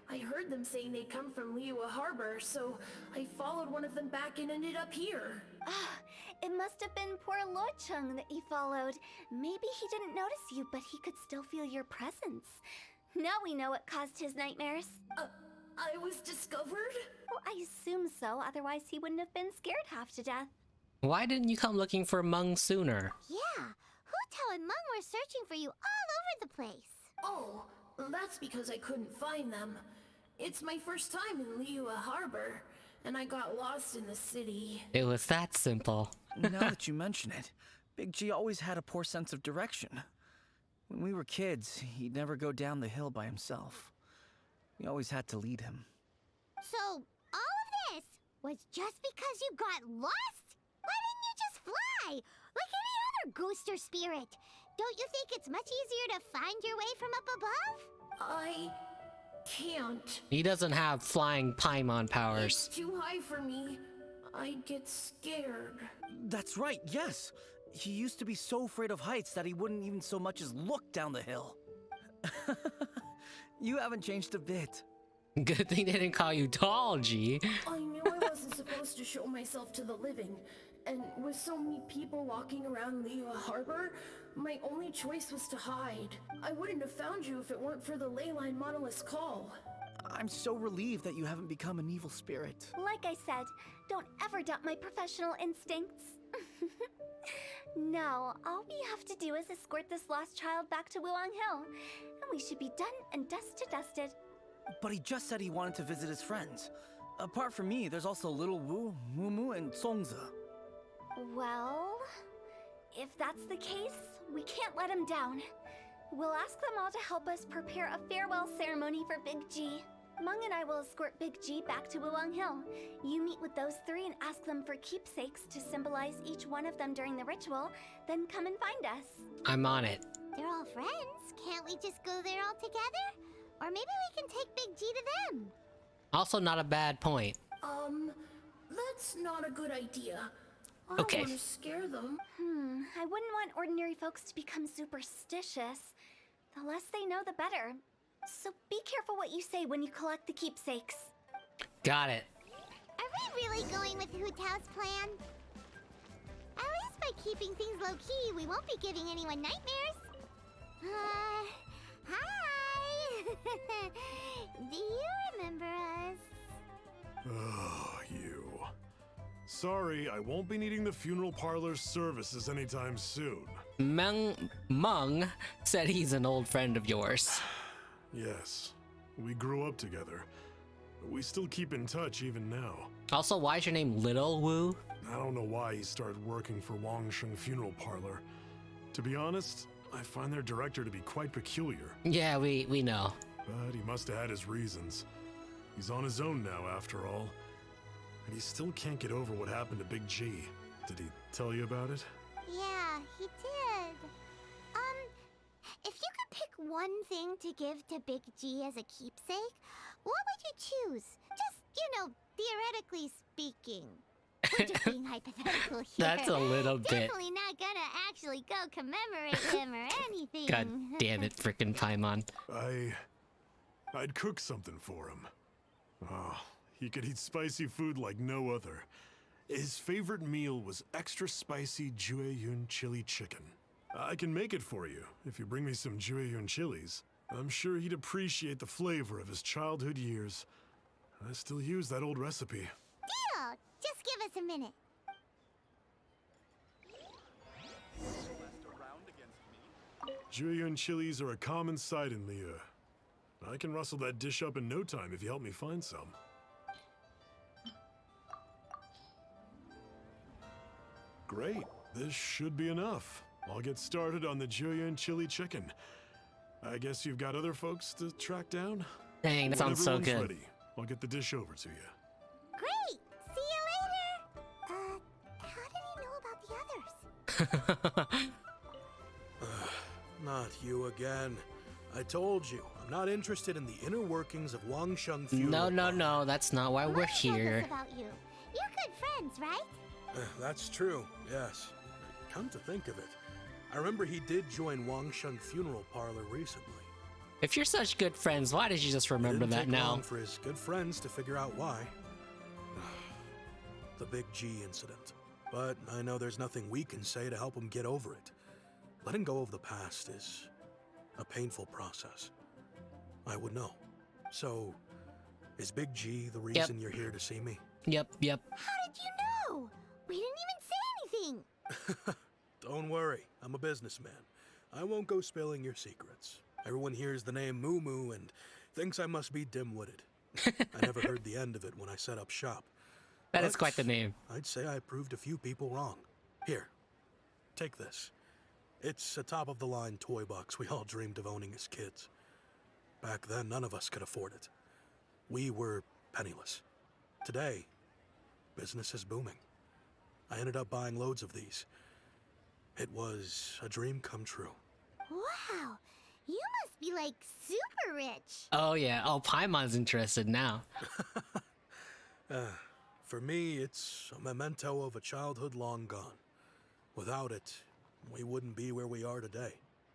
I heard them saying they'd come from Liyue Harbor, so I followed one of them back and ended up here. Ah, it must have been poor Lo Chung that you followed. Maybe he didn't notice you, but he could still feel your presence. Now we know what caused his nightmares. I was discovered? Well, I assume so, otherwise he wouldn't have been scared half to death. Why didn't you come looking for Meng sooner? Yeah, Hu Tao and Meng were searching for you all over the place. Oh, that's because I couldn't find them. It's my first time in Liyue Harbor, and I got lost in the city. It was that simple. Now that you mention it, Big G always had a poor sense of direction. When we were kids, he'd never go down the hill by himself. We always had to lead him. So, all of this was just because you got lost? Why didn't you just fly? Like any other ghost or spirit? Don't you think it's much easier to find your way from up above? I can't. He doesn't have flying Paimon powers. It's too high for me. I'd get scared. That's right, yes! He used to be so afraid of heights that he wouldn't even so much as look down the hill. You haven't changed a bit. Good thing they didn't call you Tall, G. I knew I wasn't supposed to show myself to the living, and with so many people walking around Liyue Harbor, my only choice was to hide. I wouldn't have found you if it weren't for the Leyline Monolith's call. I'm so relieved that you haven't become an evil spirit. Like I said, don't ever doubt my professional instincts. Now, all we have to do is escort this lost child back to Wuwang Hill, and we should be done and dusted. But he just said he wanted to visit his friends. Apart from me, there's also Little Wu, Mumu, and Songzi. Well, if that's the case, we can't let him down. We'll ask them all to help us prepare a farewell ceremony for Big G. Meng and I will escort Big G back to Wuwang Hill. You meet with those three and ask them for keepsakes to symbolize each one of them during the ritual, then come and find us. I'm on it. They're all friends. Can't we just go there all together? Or maybe we can take Big G to them. Also not a bad point. That's not a good idea. I Okay. don't want to scare them. I wouldn't want ordinary folks to become superstitious. The less they know, the better. So be careful what you say when you collect the keepsakes. Got it. Are we really going with Hu Tao's plan? At least by keeping things low-key, we won't be giving anyone nightmares. Hi! Do you remember us? Sorry, I won't be needing the funeral parlor's services anytime soon. Mung said he's an old friend of yours. Yes, we grew up together. We still keep in touch even now. Also, why is your name Little Wu? I don't know why he started working for Wangsheng Funeral Parlor. To be honest, I find their director to be quite peculiar. Yeah, we know. But he must have had his reasons. He's on his own now, after all. And he still can't get over what happened to Big G. Did he tell you about it? Yeah, he did. If you could pick one thing to give to Big G as a keepsake, what would you choose? Just, theoretically speaking. We're just being hypothetical here. That's a little bit. Definitely not gonna actually go commemorate him or anything. God damn it, frickin' Paimon. I'd cook something for him. Oh, he could eat spicy food like no other. His favorite meal was extra spicy Jueyun chili chicken. I can make it for you if you bring me some Jueyun chilies. I'm sure he'd appreciate the flavor of his childhood years. I still use that old recipe. Deal! Just give us a minute. Jueyun chilies are a common sight in Liyue. I can rustle that dish up in no time if you help me find some. Great, this should be enough. I'll get started on the Jueyun chili chicken. I guess you've got other folks to track down? Dang, that When sounds so everyone's good. ready, I'll get the dish over to you. Great! See you later! How did he know about the others? Not you again. I told you, I'm not interested in the inner workings of Wangsheng Funeral. No, that's not why we're Let me tell here. this about you. You're good friends, right? That's true, yes. Come to think of it, I remember he did join Wangsheng Funeral Parlor recently. If you're such good friends, why did you just remember Didn't that take now? long for his good friends to figure out why. The Big G incident. But I know there's nothing we can say to help him get over it. Letting go of the past is a painful process. I would know. So, is Big G the reason you're here to see me? Yep. How did you know? We didn't even say anything. Don't worry, I'm a businessman. I won't go spilling your secrets. Everyone hears the name Moo Moo and thinks I must be dim-witted. I never heard the end of it when I set up shop. That is But quite the name. I'd say I proved a few people wrong. Here, take this. It's a top-of-the-line toy box we all dreamed of owning as kids. Back then, none of us could afford it. We were penniless. Today, business is booming. I ended up buying loads of these. It was a dream come true. Wow, you must be like super rich. Oh yeah, Paimon's interested now. For me, it's a memento of a childhood long gone. Without it, we wouldn't be where we are today.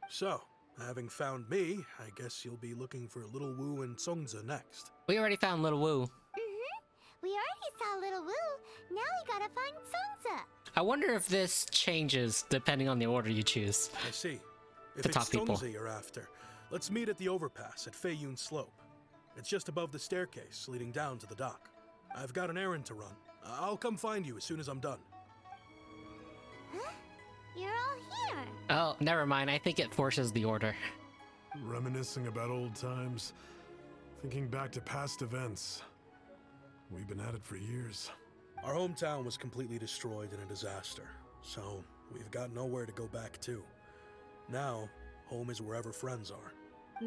So, having found me, I guess you'll be looking for Little Wu and Songza next. We already found Little Wu. We already saw Little Wu. Now we gotta find Songza. I wonder if this changes depending on the order you choose. I see. If To it's talk people. Songza you're after, let's meet at the overpass at Feiyun Slope. It's just above the staircase leading down to the dock. I've got an errand to run. I'll come find you as soon as I'm done. Huh? You're all here. Oh, never mind. I think it forces the order. Reminiscing about old times, thinking back to past events. We've been at it for years. Our hometown was completely destroyed in a disaster, so we've got nowhere to go back to. Now, home is wherever friends are.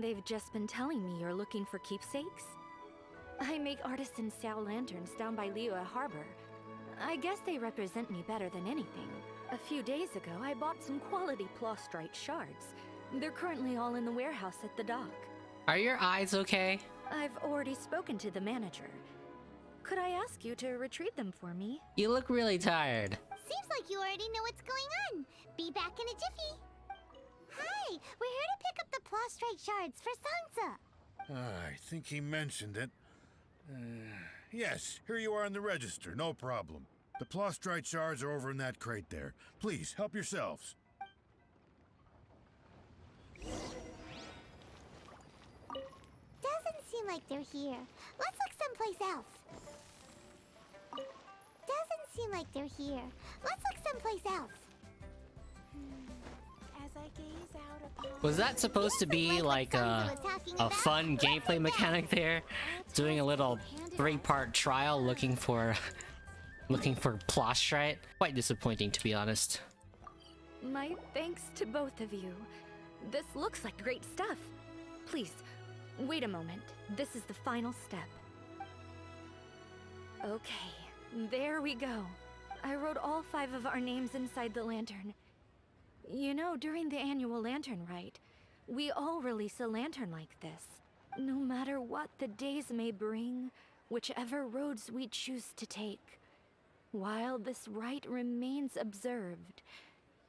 They've just been telling me you're looking for keepsakes? I make artisan Sao lanterns down by Liyue Harbor. I guess they represent me better than anything. A few days ago, I bought some quality plastrite shards. They're currently all in the warehouse at the dock. Are your eyes okay? I've already spoken to the manager. Could I ask you to retrieve them for me? You look really tired. Seems like you already know what's going on. Be back in a jiffy. Hi, we're here to pick up the plastrite shards for Songza. I think he mentioned it. Yes, here you are in the register, no problem. The plastrite shards are over in that crate there. Please, help yourselves. Doesn't seem like they're here. Let's look someplace else. Doesn't seem like they're here. Let's look someplace else. As I gaze out upon... Was that supposed to be like a fun gameplay mechanic there? Doing a little 3-part trial looking for Plostrite? Quite disappointing, to be honest. My thanks to both of you. This looks like great stuff. Please, wait a moment. This is the final step. Okay, there we go. I wrote all 5 of our names inside the lantern. You know, during the annual lantern rite, we all release a lantern like this. No matter what the days may bring, whichever roads we choose to take. While this rite remains observed,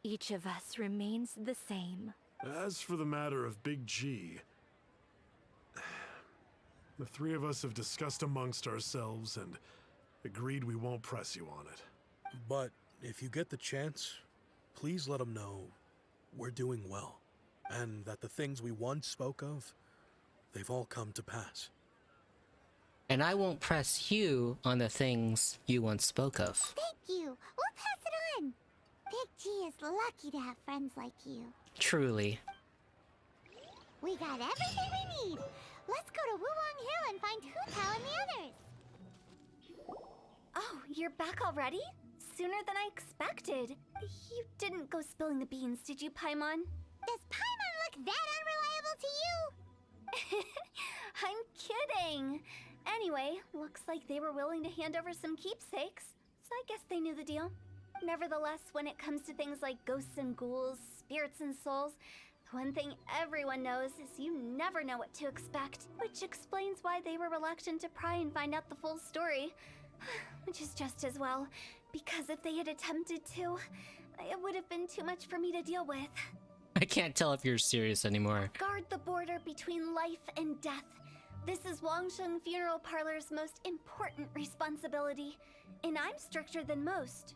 each of us remains the same. As for the matter of Big G, the 3 of us have discussed amongst ourselves and agreed we won't press you on it. But if you get the chance, please let them know we're doing well, and that the things we once spoke of, they've all come to pass. And I won't press you on the things you once spoke of. Thank you. We'll pass it on. Big G is lucky to have friends like you. Truly. We got everything we need. Let's go to Wuwang Hill and find Hu Tao and the others. Oh, you're back already? Sooner than I expected. You didn't go spilling the beans, did you, Paimon? Does Paimon look that unreliable to you? I'm kidding. Anyway, looks like they were willing to hand over some keepsakes, so I guess they knew the deal. Nevertheless, when it comes to things like ghosts and ghouls, spirits and souls, the one thing everyone knows is you never know what to expect, which explains why they were reluctant to pry and find out the full story. Which is just as well, because if they had attempted to, it would have been too much for me to deal with. I can't tell if you're serious anymore. Guard the border between life and death. This is Wangsheng Funeral Parlor's most important responsibility, and I'm stricter than most.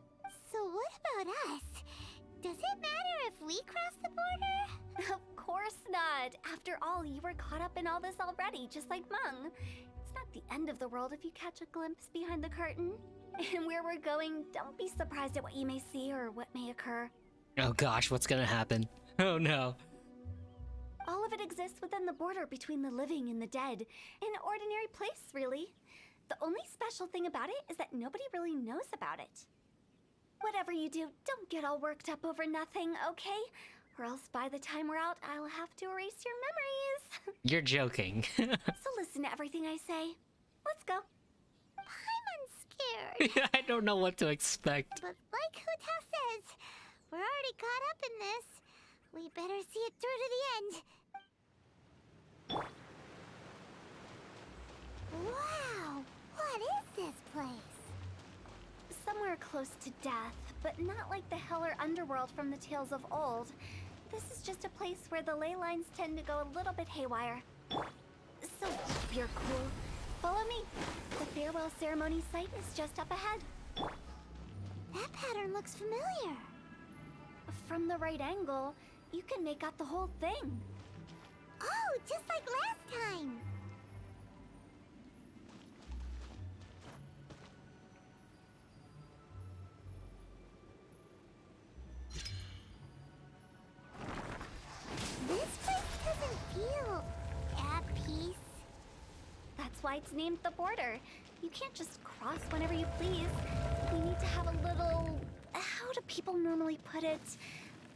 So what about us? Does it matter if we cross the border? Of course not. After all, you were caught up in all this already, just like Meng. It's not the end of the world if you catch a glimpse behind the curtain. And where we're going, don't be surprised at what you may see or what may occur. Oh gosh, what's gonna happen? Oh no. All of it exists within the border between the living and the dead. An ordinary place, really. The only special thing about it is that nobody really knows about it. Whatever you do, don't get all worked up over nothing, okay? Or else by the time we're out, I'll have to erase your memories. You're joking. So listen to everything I say. Let's go. I'm scared. I don't know what to expect. But like Hu Tao says, we're already caught up in this. We better see it through to the end. Wow! What is this place? Somewhere close to death, but not like the hell or underworld from the tales of old. This is just a place where the ley lines tend to go a little bit haywire. So, you're cool. Follow me. The farewell ceremony site is just up ahead. That pattern looks familiar. From the right angle, you can make out the whole thing. Oh, just like last time. This place doesn't feel at peace. That's why it's named the border. You can't just cross whenever you please. We need to have a little... how do people normally put it?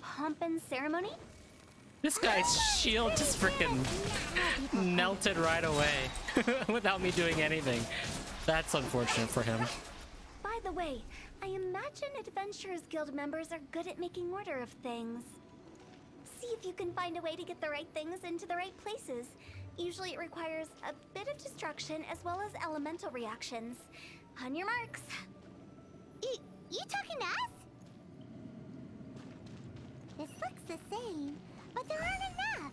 Pomp and ceremony? This guy's shield just freaking melted right away without me doing anything. That's unfortunate for him. By the way, I imagine Adventurers Guild members are good at making order of things. See if you can find a way to get the right things into the right places. Usually it requires a bit of destruction as well as elemental reactions. On your marks. You talking to us? This looks the same, but there aren't enough.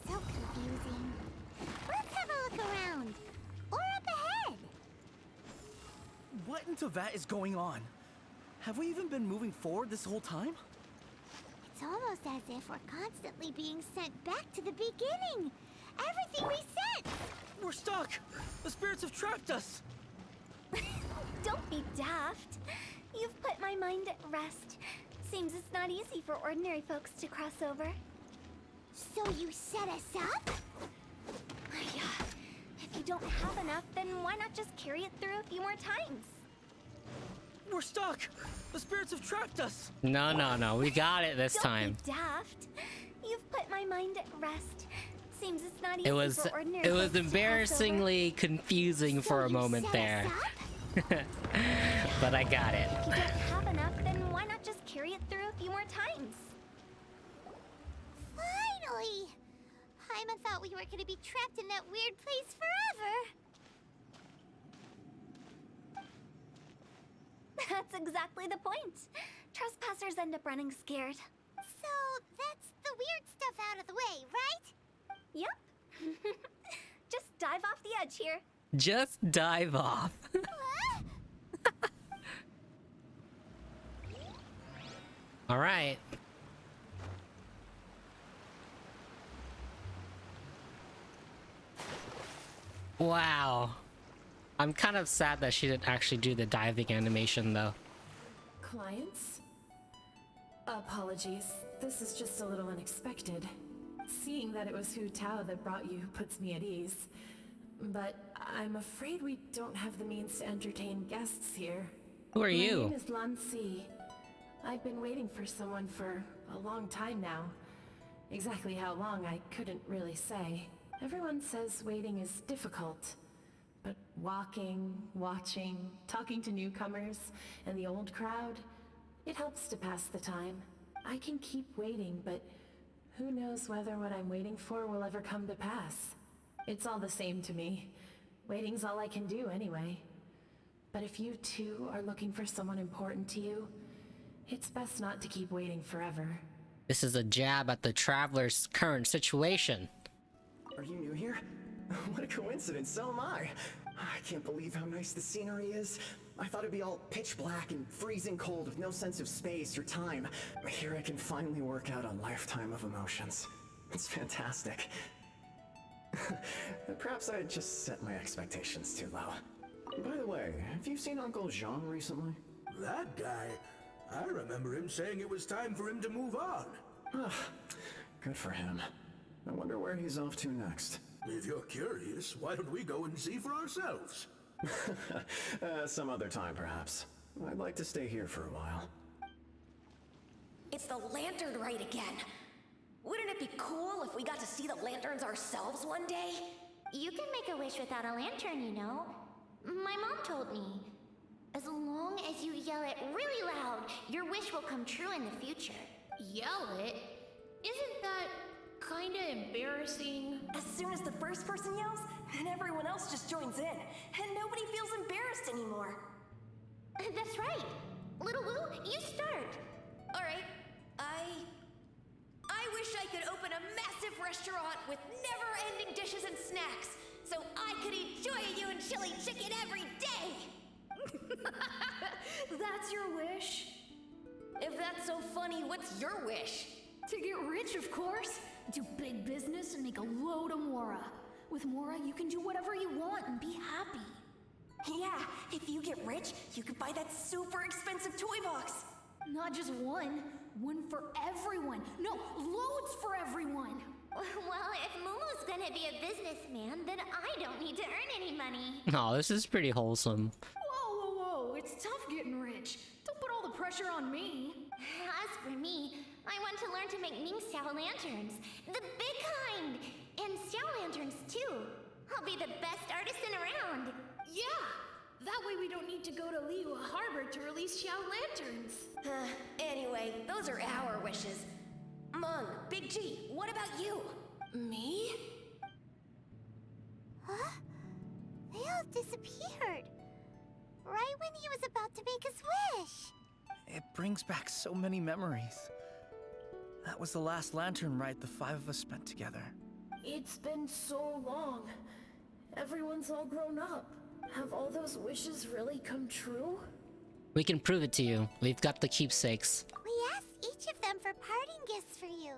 So confusing. Let's have a look around. Or up ahead. What in Teyvat is going on? Have we even been moving forward this whole time? It's almost as if we're constantly being sent back to the beginning. Everything resets. We're stuck! The spirits have trapped us! Don't be daft. You've put my mind at rest. Seems it's not easy for ordinary folks to cross over. So you set us up? Yeah. If you don't have enough, then why not just carry it through a few more times? We're stuck! The spirits have trapped us! No. We got it this time. Don't be daft. You've put my mind at rest. Seems it's not easy It was for ordinary folks to cross over. embarrassingly confusing for a moment there. But I got it. If you don't have enough, then why not just carry it through a few more times? Finally! Paimon thought we were gonna be trapped in that weird place forever. That's exactly the point. Trespassers end up running scared. So that's the weird stuff out of the way, right? Yep. Just dive off the edge here. Just dive off. All right. Wow. I'm kind of sad that she didn't actually do the diving animation though. Clients? Apologies. This is just a little unexpected. Seeing that it was Hu Tao that brought you puts me at ease. But I'm afraid we don't have the means to entertain guests here. Who are My you? name is Lan Si. I've been waiting for someone for a long time now. Exactly how long, I couldn't really say. Everyone says waiting is difficult. But walking, watching, talking to newcomers, and the old crowd, it helps to pass the time. I can keep waiting, but who knows whether what I'm waiting for will ever come to pass. It's all the same to me. Waiting's all I can do anyway. But if you too are looking for someone important to you, it's best not to keep waiting forever. This is a jab at the traveler's current situation. Are you new here? What a coincidence, so am I. I can't believe how nice the scenery is. I thought it'd be all pitch black and freezing cold with no sense of space or time. Here I can finally work out a lifetime of emotions. It's fantastic. Perhaps I just set my expectations too low. By the way, have you seen Uncle Jean recently? That guy? I remember him saying it was time for him to move on. Good for him. I wonder where he's off to next. If you're curious, why don't we go and see for ourselves? Some other time, perhaps. I'd like to stay here for a while. It's the lantern rite again. Wouldn't it be cool if we got to see the lanterns ourselves one day? You can make a wish without a lantern, you know. My mom told me. As long as you yell it really loud, your wish will come true in the future. Yell it? Isn't that kinda embarrassing? As soon as the first person yells, and everyone else just joins in, and nobody feels embarrassed anymore. That's right. Little Wu, you start. All right, I wish I could open a massive restaurant with never-ending dishes and snacks, so I could eat Joya and chili chicken every day. That's your wish? If that's so funny, what's your wish? To get rich, of course. Do big business and make a load of Mora. With Mora, you can do whatever you want and be happy. Yeah, if you get rich, you could buy that super expensive toy box. Not just one. One for everyone. No, loads for everyone. Well, if Momo's gonna be a businessman, then I don't need to earn any money. Oh, this is pretty wholesome. Whoa. It's tough getting rich. Don't put all the pressure on me. As for me, I want to learn to make Ming Xiao lanterns. The big kind! And Xiao lanterns, too. I'll be the best artisan around. Yeah! That way we don't need to go to Liyue Harbor to release Xiao lanterns. Anyway, those are our wishes. Mung, Big G, what about you? Me? Huh? They all disappeared. Right when he was about to make his wish. It brings back so many memories. That was the last lantern ride the five of us spent together. It's been so long. Everyone's all grown up. Have all those wishes really come true? We can prove it to you. We've got the keepsakes. We asked each of them for parting gifts for you.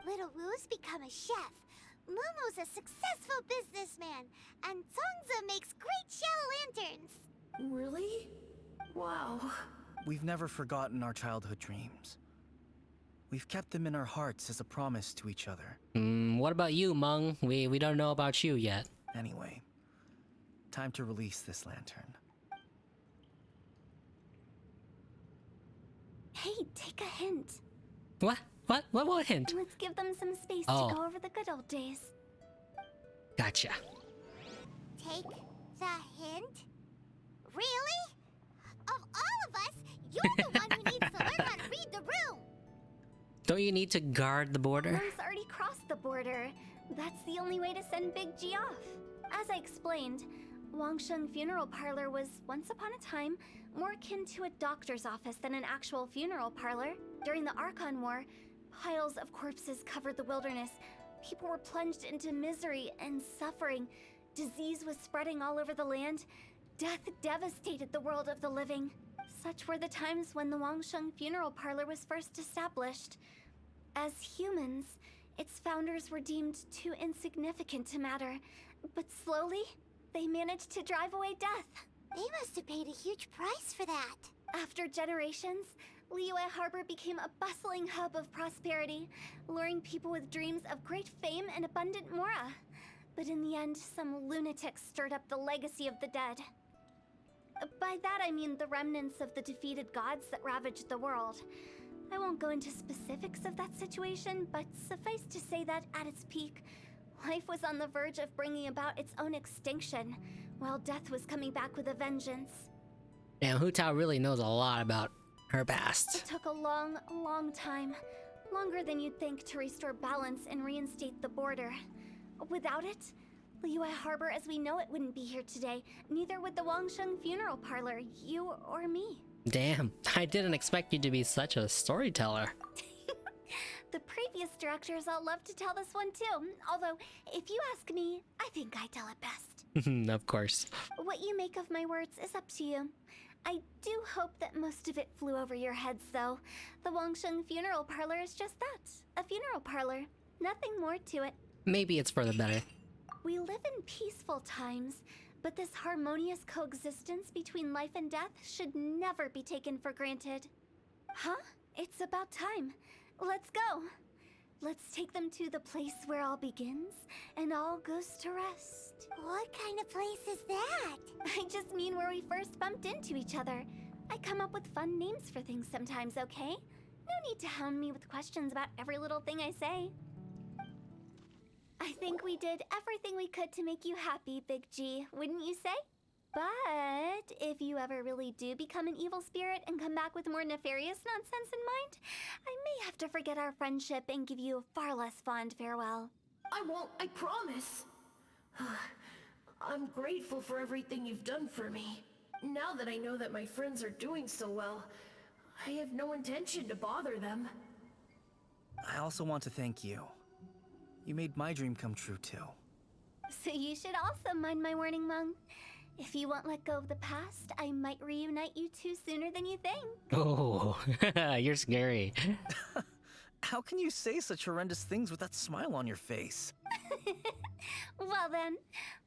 Little Wu's become a chef. Momo's a successful businessman. And Zongza makes great shell lanterns. Really? Wow. We've never forgotten our childhood dreams. We've kept them in our hearts as a promise to each other. What about you, Mung? We don't know about you yet. Anyway, time to release this lantern. Hey, take a hint. What? What hint? Let's give them some space Oh. to go over the good old days. Gotcha. Take the hint? Really? Of all of us, you're the one who needs to learn how to read the room! Don't you need to guard the border? Mung's already crossed the border. That's the only way to send Big G off. As I explained, Wangsheng Funeral Parlor was, once upon a time, more akin to a doctor's office than an actual funeral parlor. During the Archon War, piles of corpses covered the wilderness. People were plunged into misery and suffering. Disease was spreading all over the land. Death devastated the world of the living. Such were the times when the Wangsheng Funeral Parlor was first established. As humans, its founders were deemed too insignificant to matter. But slowly, they managed to drive away death. They must have paid a huge price for that. After generations, Liyue Harbor became a bustling hub of prosperity, luring people with dreams of great fame and abundant mora. But in the end, some lunatics stirred up the legacy of the dead. By that I mean the remnants of the defeated gods that ravaged the world. I won't go into specifics of that situation, but suffice to say that at its peak, life was on the verge of bringing about its own extinction, while death was coming back with a vengeance. Damn, Hu Tao really knows a lot about her past. It took a long, long time. Longer than you'd think to restore balance and reinstate the border. Without it, Liyue Harbor as we know it wouldn't be here today. Neither would the Wangsheng Funeral Parlor, you or me. Damn, I didn't expect you to be such a storyteller. The previous directors all loved to tell this one too. Although, if you ask me, I think I tell it best. Of course. What you make of my words is up to you. I do hope that most of it flew over your heads, though. The Wangsheng Funeral Parlor is just that. A funeral parlor. Nothing more to it. Maybe it's for the better. We live in peaceful times, but this harmonious coexistence between life and death should never be taken for granted. Huh? It's about time. Let's go. Let's take them to the place where all begins and all goes to rest. What kind of place is that? I just mean where we first bumped into each other. I come up with fun names for things sometimes, okay? No need to hound me with questions about every little thing I say. I think we did everything we could to make you happy, Big G, wouldn't you say? But if you ever really do become an evil spirit and come back with more nefarious nonsense in mind, I may have to forget our friendship and give you a far less fond farewell. I won't, I promise. I'm grateful for everything you've done for me. Now that I know that my friends are doing so well, I have no intention to bother them. I also want to thank you. You made my dream come true, too. So you should also mind my warning, Mung. If you won't let go of the past, I might reunite you two sooner than you think. Oh, you're scary. How can you say such horrendous things with that smile on your face? Well then,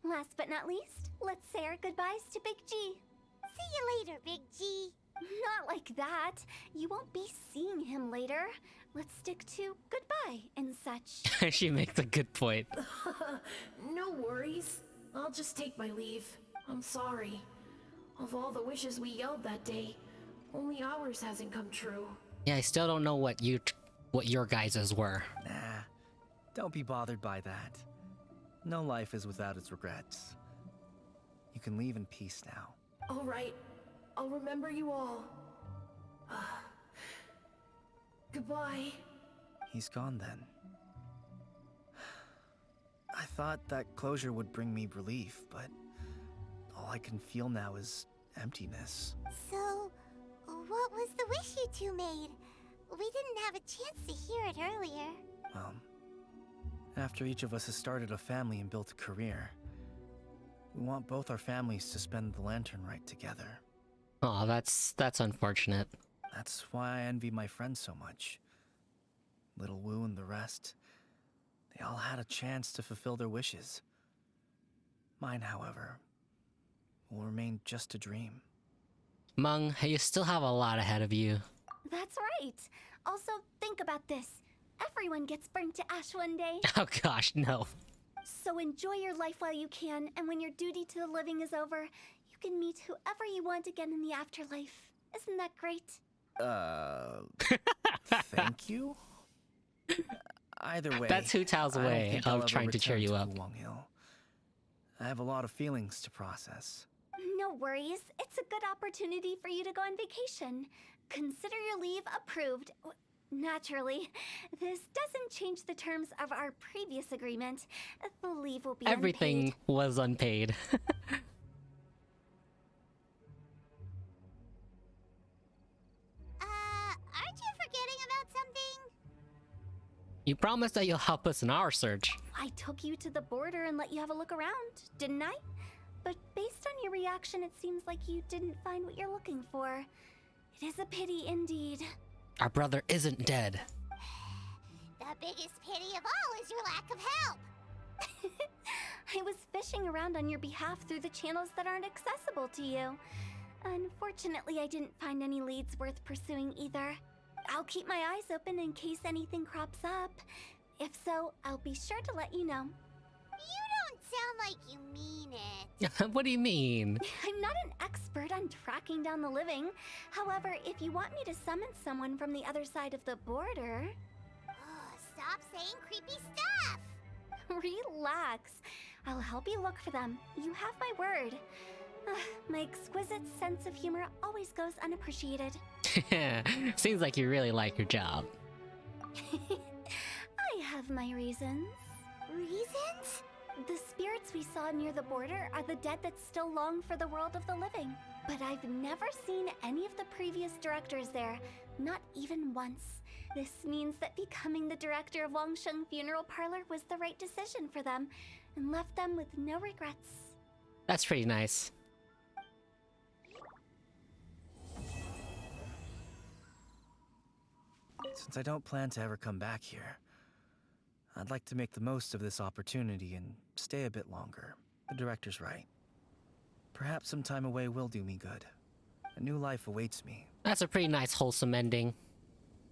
last but not least, let's say our goodbyes to Big G. See you later, Big G. Not like that. You won't be seeing him later. Let's stick to goodbye and such. She makes a good point. No worries. I'll just take my leave. I'm sorry. Of all the wishes we yelled that day, only ours hasn't come true. Yeah, I still don't know what your guys's were. Nah, don't be bothered by that. No life is without its regrets. You can leave in peace now. All right. I'll remember you all. Goodbye. He's gone then. I thought that closure would bring me relief, but all I can feel now is emptiness. So, what was the wish you two made? We didn't have a chance to hear it earlier. Well, after each of us has started a family and built a career, we want both our families to spend the lantern rite together. Oh, that's unfortunate. That's why I envy my friends so much. Little Wu and the rest, they all had a chance to fulfill their wishes. Mine, however, will remain just a dream. Mung, you still have a lot ahead of you. That's right. Also, think about this. Everyone gets burnt to ash one day. Oh gosh, no. So enjoy your life while you can, and when your duty to the living is over, you can meet whoever you want again in the afterlife. Isn't that great? Thank you? Either way, That's Hu Tao's I don't way think I'll of ever trying to cheer return you up. Wulong Hill. I have a lot of feelings to process. No worries. It's a good opportunity for you to go on vacation. Consider your leave approved. Naturally, this doesn't change the terms of our previous agreement. The leave will be Everything unpaid. was unpaid. Aren't you forgetting about something? You promised that you'll help us in our search. I took you to the border and let you have a look around, didn't I? But based on your reaction, it seems like you didn't find what you're looking for. It is a pity indeed. Our brother isn't dead. The biggest pity of all is your lack of help. I was fishing around on your behalf through the channels that aren't accessible to you. Unfortunately, I didn't find any leads worth pursuing either. I'll keep my eyes open in case anything crops up. If so, I'll be sure to let you know. You don't sound like you mean it. What do you mean? I'm not an expert on tracking down the living. However, if you want me to summon someone from the other side of the border... Stop saying creepy stuff. Relax. I'll help you look for them. You have my word. My exquisite sense of humor always goes unappreciated. Seems like you really like your job. I have my reasons. Reasons? The spirits we saw near the border are the dead that still long for the world of the living. But I've never seen any of the previous directors there, not even once. This means that becoming the director of Wangsheng Funeral Parlor was the right decision for them, and left them with no regrets. That's pretty nice. Since I don't plan to ever come back here, I'd like to make the most of this opportunity and stay a bit longer. The director's right. Perhaps some time away will do me good. A new life awaits me. That's a pretty nice wholesome ending.